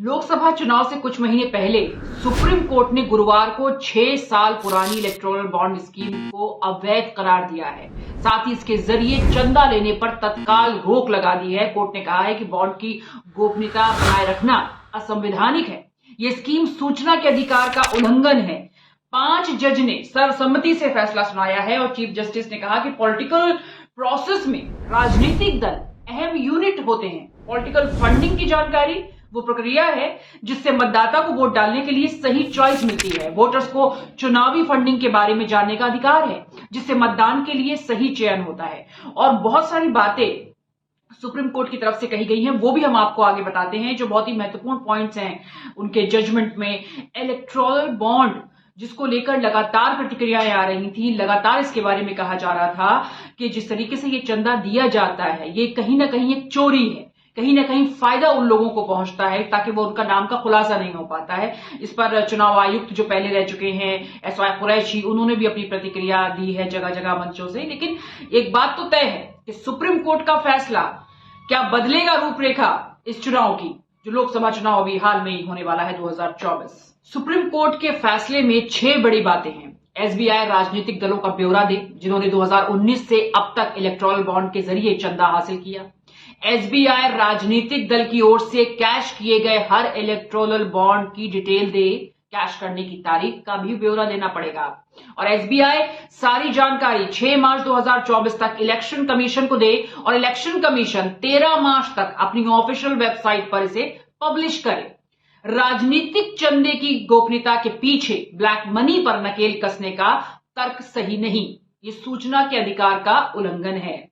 लोकसभा चुनाव से कुछ महीने पहले सुप्रीम कोर्ट ने गुरुवार को 6 साल पुरानी इलेक्टोरल बॉन्ड स्कीम को अवैध करार दिया है। साथ ही इसके जरिए चंदा लेने पर तत्काल रोक लगा दी है। कोर्ट ने कहा है कि बॉन्ड की गोपनीयता बनाए रखना असंवैधानिक है। ये स्कीम सूचना के अधिकार का उल्लंघन है। 5 जज ने सर्वसम्मति से फैसला सुनाया है और चीफ जस्टिस ने कहा कि पॉलिटिकल प्रोसेस में राजनीतिक दल अहम यूनिट होते हैं। पॉलिटिकल फंडिंग की जानकारी वो प्रक्रिया है जिससे मतदाता को वोट डालने के लिए सही चॉइस मिलती है। वोटर्स को चुनावी फंडिंग के बारे में जानने का अधिकार है जिससे मतदान के लिए सही चयन होता है। और बहुत सारी बातें सुप्रीम कोर्ट की तरफ से कही गई हैं, वो भी हम आपको आगे बताते हैं जो बहुत ही महत्वपूर्ण पॉइंट्स हैं उनके जजमेंट में। इलेक्टोरल बॉन्ड जिसको लेकर लगातार प्रतिक्रियाएं आ रही थी, लगातार इसके बारे में कहा जा रहा था कि जिस तरीके से ये चंदा दिया जाता है ये कहीं ना कहीं एक चोरी है, कहीं ना कहीं फायदा उन लोगों को पहुंचता है ताकि वो उनका नाम का खुलासा नहीं हो पाता है। इस पर चुनाव आयुक्त जो पहले रह चुके हैं एसवाई कुरैशी, उन्होंने भी अपनी प्रतिक्रिया दी है जगह जगह मंचों से। लेकिन एक बात तो तय है कि सुप्रीम कोर्ट का फैसला क्या बदलेगा रूपरेखा इस चुनाव की, जो लोकसभा चुनाव अभी हाल में ही होने वाला है 2024। सुप्रीम कोर्ट के फैसले में 6 बड़ी बातें हैं। एसबीआई राजनीतिक दलों का ब्यौरा दे जिन्होंने 2019 से अब तक इलेक्टोरल बॉन्ड के जरिए चंदा हासिल किया। एसबीआई राजनीतिक दल की ओर से कैश किए गए हर इलेक्टोरल बॉन्ड की डिटेल दे, कैश करने की तारीख का भी ब्यौरा देना पड़ेगा। और एसबीआई सारी जानकारी 6 मार्च 2024 तक इलेक्शन कमीशन को दे और इलेक्शन कमीशन 13 मार्च तक अपनी ऑफिशियल वेबसाइट पर इसे पब्लिश करे। राजनीतिक चंदे की गोपनीयता के पीछे ब्लैक मनी पर नकेल कसने का तर्क सही नहीं, ये सूचना के अधिकार का उल्लंघन है।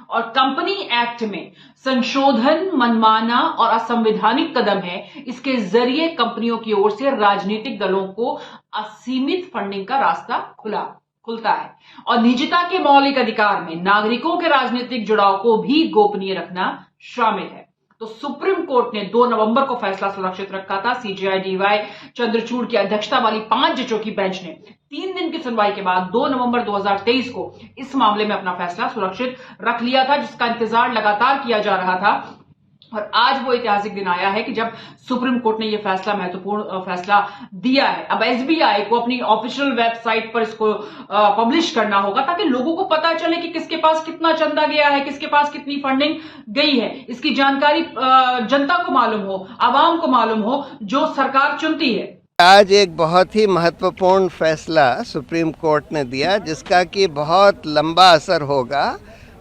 और कंपनी एक्ट में संशोधन मनमाना और असंवैधानिक कदम है। इसके जरिए कंपनियों की ओर से राजनीतिक दलों को असीमित फंडिंग का रास्ता खुलता है और निजता के मौलिक अधिकार में नागरिकों के राजनीतिक जुड़ाव को भी गोपनीय रखना शामिल है। तो सुप्रीम कोर्ट ने 2 नवंबर को फैसला सुरक्षित रखा था। सीजेआई डीवाई चंद्रचूड़ की अध्यक्षता वाली 5 जजों की बेंच ने 3 दिन की सुनवाई के बाद 2 नवंबर 2023 को इस मामले में अपना फैसला सुरक्षित रख लिया था, जिसका इंतजार लगातार किया जा रहा था। और आज वो ऐतिहासिक दिन आया है कि जब सुप्रीम कोर्ट ने ये फैसला, महत्वपूर्ण फैसला दिया है। अब एसबीआई को अपनी ऑफिशियल वेबसाइट पर इसको पब्लिश करना होगा ताकि लोगों को पता चले कि किसके पास कितना चंदा गया है, किसके पास कितनी फंडिंग गई है। इसकी जानकारी जनता को मालूम हो, आवाम को मालूम हो, जो सरकार चुनती है। आज एक बहुत ही महत्वपूर्ण फैसला सुप्रीम कोर्ट ने दिया जिसका कि बहुत लंबा असर होगा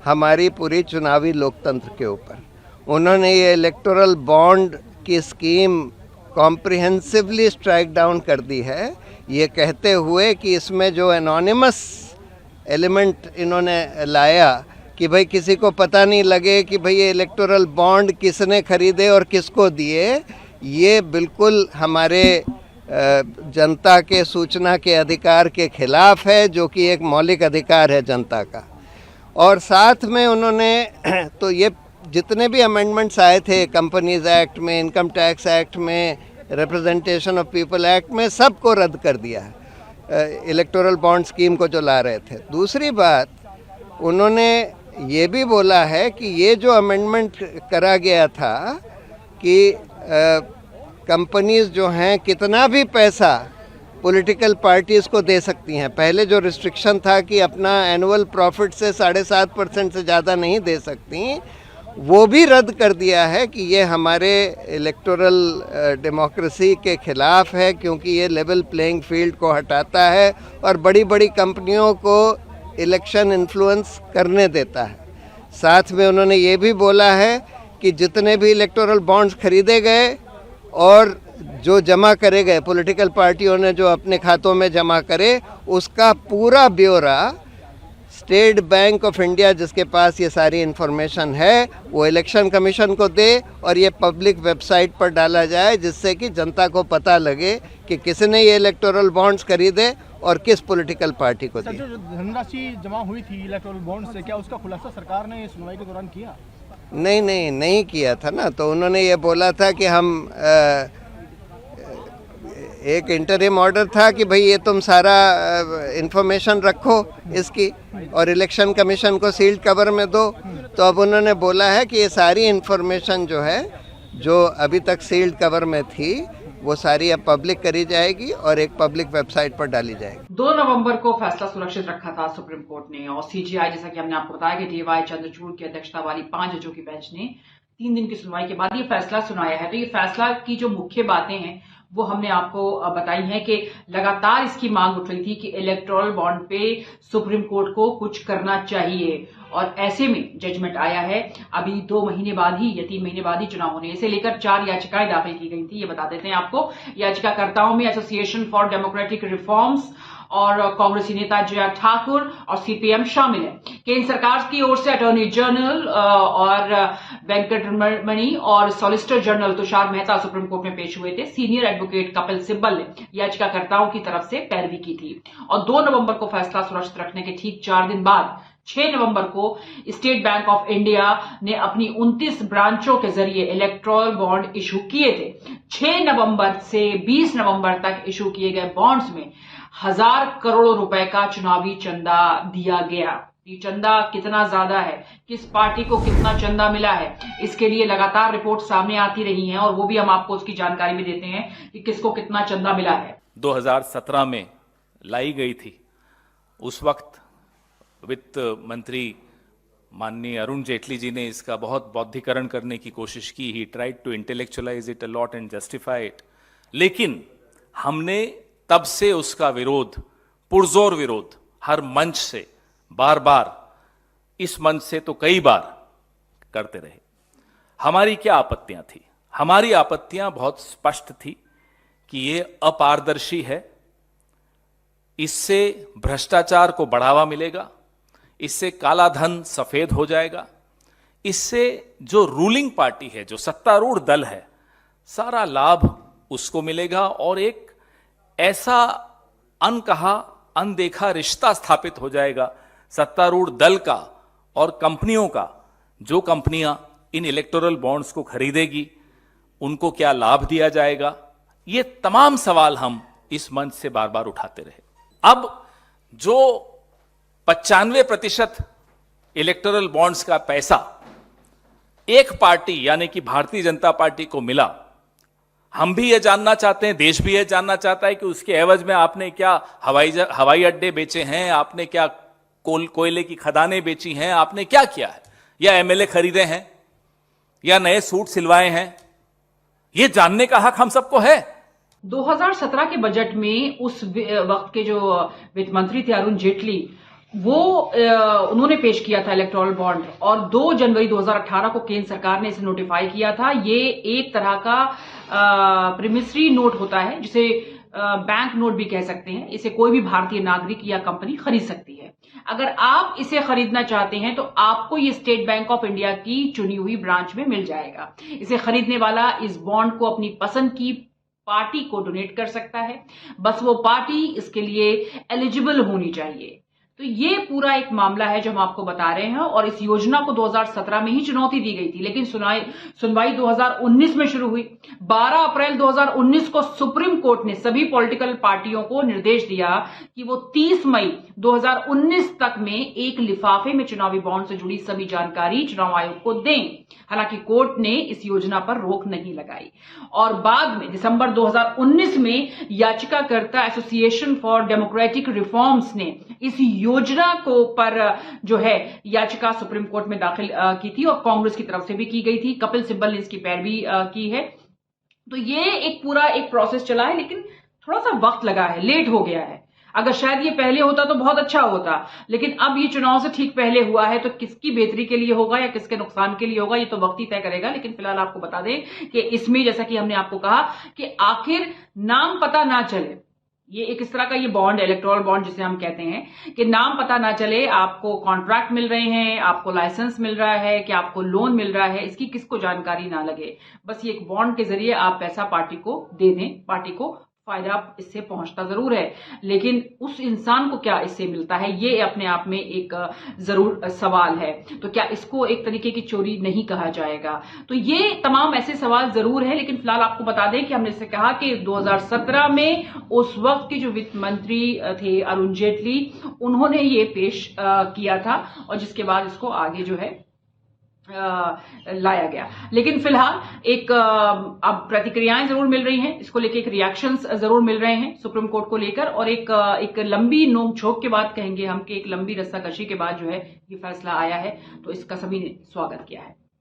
हमारी पूरी चुनावी लोकतंत्र के ऊपर। उन्होंने ये इलेक्टोरल बॉन्ड की स्कीम कॉम्प्रिहेंसिवली स्ट्राइक डाउन कर दी है, ये कहते हुए कि इसमें जो एनोनिमस एलिमेंट इन्होंने लाया कि भाई किसी को पता नहीं लगे कि भाई ये इलेक्टोरल बॉन्ड किसने खरीदे और किसको दिए, ये बिल्कुल हमारे जनता के सूचना के अधिकार के खिलाफ है, जो कि एक मौलिक अधिकार है जनता का। और साथ में उन्होंने तो ये जितने भी अमेंडमेंट्स आए थे कंपनीज एक्ट में, इनकम टैक्स एक्ट में, रिप्रेजेंटेशन ऑफ पीपल एक्ट में, सबको रद्द कर दिया है इलेक्टोरल बॉन्ड स्कीम को जो ला रहे थे। दूसरी बात, उन्होंने ये भी बोला है कि ये जो अमेंडमेंट करा गया था कि कंपनीज जो हैं कितना भी पैसा पॉलिटिकल पार्टीज़ को दे सकती हैं। पहले जो रिस्ट्रिक्शन था कि अपना एनुअल प्रॉफिट से 7.5% से ज़्यादा नहीं दे सकती, वो भी रद्द कर दिया है कि ये हमारे इलेक्टोरल डेमोक्रेसी के खिलाफ है, क्योंकि ये लेवल प्लेइंग फील्ड को हटाता है और बड़ी बड़ी कंपनियों को इलेक्शन इन्फ्लुएंस करने देता है। साथ में उन्होंने ये भी बोला है कि जितने भी इलेक्टोरल बॉन्ड्स खरीदे गए और जो जमा करे गए पॉलिटिकल पार्टियों ने जो अपने खातों में जमा करे, उसका पूरा ब्यौरा स्टेट बैंक ऑफ इंडिया, जिसके पास ये सारी इन्फॉर्मेशन है, वो इलेक्शन कमीशन को दे और ये पब्लिक वेबसाइट पर डाला जाए, जिससे कि जनता को पता लगे कि किसने ये इलेक्टोरल बॉन्ड्स खरीदे और किस पॉलिटिकल पार्टी को दिए। जो धनराशि जमा हुई थी इलेक्टोरल बॉन्ड से, क्या उसका खुलासा सरकार ने सुनवाई के दौरान किया? नहीं किया था ना। तो उन्होंने ये बोला था कि हम एक इंटरिम ऑर्डर था कि भाई ये तुम सारा इंफॉर्मेशन रखो इसकी और इलेक्शन कमीशन को सील्ड कवर में दो। तो अब उन्होंने बोला है कि ये सारी इंफॉर्मेशन जो है जो अभी तक सील्ड कवर में थी वो सारी अब पब्लिक करी जाएगी और एक पब्लिक वेबसाइट पर डाली जाएगी। 2 नवंबर को फैसला सुरक्षित रखा था सुप्रीम कोर्ट ने और सीजीआई, जैसा कि हमने आपको बताया कि डीवाई चंद्रचूड़ की अध्यक्षता वाली 5 जजों की बेंच ने 3 दिन की सुनवाई के बाद ये फैसला सुनाया है। तो ये फैसला की जो मुख्य बातें हैं वो हमने आपको बताई हैं कि लगातार इसकी मांग उठ रही थी कि इलेक्टोरल बॉन्ड पे सुप्रीम कोर्ट को कुछ करना चाहिए और ऐसे में जजमेंट आया है। अभी 2 महीने बाद ही या 3 महीने बाद ही चुनाव होने, इसे लेकर 4 याचिकाएं दाखिल की गई थी। ये बता देते हैं आपको। याचिकाकर्ताओं में एसोसिएशन फॉर डेमोक्रेटिक रिफॉर्म्स और कांग्रेसी नेता जया ठाकुर और सीपीएम शामिल है। केंद्र सरकार की ओर से अटॉर्नी जनरल और वेंकटरमणी और solicitor general Tushar Mehta supreme court में पेश हुए थे। सीनियर एडवोकेट कपिल सिब्बल ने याचिकाकर्ताओं की तरफ से पैरवी की थी और 2 नवंबर को फैसला सुरक्षित रखने के ठीक 4 दिन बाद 6 नवंबर को स्टेट बैंक ऑफ इंडिया ने अपनी 29 ब्रांचों के जरिए इलेक्टोरल बॉन्ड इशू किए थे। 6 नवंबर से 20 नवंबर तक इशू किए गए बॉन्ड्स में 1000 करोड़ रुपए का चुनावी चंदा दिया गया। ये चंदा कितना ज्यादा है, किस पार्टी को कितना चंदा मिला है, इसके लिए लगातार रिपोर्ट सामने आती रही हैं और वो भी हम आपको उसकी जानकारी भी देते हैं कि किसको कितना चंदा मिला है। 2017 में लाई गई थी। उस वक्त वित्त मंत्री माननीय अरुण जेटली जी ने इसका बहुत बौद्धिकरण करने की कोशिश की। He tried to intellectualise it a lot and justify it, लेकिन हमने तब से उसका विरोध, पुरजोर विरोध, हर मंच से बार बार, इस मंच से तो कई बार करते रहे। हमारी क्या आपत्तियां थी? हमारी आपत्तियां बहुत स्पष्ट थी कि ये अपारदर्शी है, इससे भ्रष्टाचार को बढ़ावा मिलेगा, इससे काला धन सफेद हो जाएगा, इससे जो रूलिंग पार्टी है, जो सत्तारूढ़ दल है, सारा लाभ उसको मिलेगा और एक ऐसा अनकहा अनदेखा रिश्ता स्थापित हो जाएगा सत्तारूढ़ दल का और कंपनियों का। जो कंपनियां इन इलेक्टोरल बॉन्ड्स को खरीदेगी उनको क्या लाभ दिया जाएगा, ये तमाम सवाल हम इस मंच से बार बार उठाते रहे। अब जो 95% इलेक्टोरल बॉन्ड्स का पैसा एक पार्टी यानी कि भारतीय जनता पार्टी को मिला, हम भी ये जानना चाहते हैं, देश भी ये जानना चाहता है कि उसके एवज में आपने क्या हवाई अड्डे बेचे हैं, आपने क्या कोयले की खदानें बेची हैं, आपने क्या किया है, या एमएलए खरीदे हैं, या नए सूट सिलवाए हैं। ये जानने का हक हम सबको है। 2017 के बजट में उस वक्त के जो वित्त मंत्री थे अरुण जेटली, वो उन्होंने पेश किया था इलेक्टोरल बॉन्ड और 2 जनवरी 2018 को केंद्र सरकार ने इसे नोटिफाई किया था। ये एक तरह का प्रीमिसरी नोट होता है, जिसे बैंक नोट भी कह सकते हैं। इसे कोई भी भारतीय नागरिक या कंपनी खरीद सकती है। अगर आप इसे खरीदना चाहते हैं तो आपको ये स्टेट बैंक ऑफ इंडिया की चुनी हुई ब्रांच में मिल जाएगा। इसे खरीदने वाला इस बॉन्ड को अपनी पसंद की पार्टी को डोनेट कर सकता है, बस वो पार्टी इसके लिए एलिजिबल होनी चाहिए। तो ये पूरा एक मामला है जो हम आपको बता रहे हैं और इस योजना को 2017 में ही चुनौती दी गई थी, लेकिन सुनवाई 2019 में शुरू हुई। 12 अप्रैल 2019 को सुप्रीम कोर्ट ने सभी पॉलिटिकल पार्टियों को निर्देश दिया कि वो 30 मई 2019 तक में एक लिफाफे में चुनावी बॉन्ड से जुड़ी सभी जानकारी चुनाव आयोग को दें। हालांकि कोर्ट ने इस योजना पर रोक नहीं लगाई और बाद में दिसंबर 2019 में याचिकाकर्ता एसोसिएशन फॉर डेमोक्रेटिक रिफॉर्म्स ने इस योजना को पर जो है याचिका सुप्रीम कोर्ट में दाखिल की थी और कांग्रेस की तरफ से भी की गई थी। कपिल सिब्बल ने इसकी पैरवी की है। तो ये एक पूरा एक प्रोसेस चला है, लेकिन थोड़ा सा वक्त लगा है, लेट हो गया है। अगर शायद ये पहले होता तो बहुत अच्छा होता, लेकिन अब ये चुनाव से ठीक पहले हुआ है, तो किसकी बेहतरी के लिए होगा या किसके नुकसान के लिए होगा ये तो वक्त ही तय करेगा। लेकिन फिलहाल आपको बता दें कि इसमें जैसा कि हमने आपको कहा कि आखिर नाम पता ना चले, ये एक इस तरह का ये बॉन्ड, इलेक्टोरल बॉन्ड जिसे हम कहते हैं, कि नाम पता ना चले, आपको कॉन्ट्रैक्ट मिल रहे हैं, आपको लाइसेंस मिल रहा है, कि आपको लोन मिल रहा है, इसकी किसको जानकारी ना लगे। बस ये एक बॉन्ड के जरिए आप पैसा पार्टी को दे दें, पार्टी को फायदा इससे पहुंचता जरूर है, लेकिन उस इंसान को क्या इससे मिलता है, ये अपने आप में एक जरूर सवाल है। तो क्या इसको एक तरीके की चोरी नहीं कहा जाएगा? तो ये तमाम ऐसे सवाल जरूर है। लेकिन फिलहाल आपको बता दें कि हमने जैसे कहा कि 2017 में उस वक्त के जो वित्त मंत्री थे अरुण जेटली, उन्होंने ये पेश किया था और जिसके बाद इसको आगे जो है लाया गया। लेकिन फिलहाल एक अब प्रतिक्रियाएं जरूर मिल रही हैं, इसको लेकर एक रिएक्शंस जरूर मिल रहे हैं सुप्रीम कोर्ट को लेकर, और एक लंबी नोक-झोंक के बाद कहेंगे हम कि एक लंबी रस्साकशी के बाद जो है ये फैसला आया है, तो इसका सभी ने स्वागत किया है।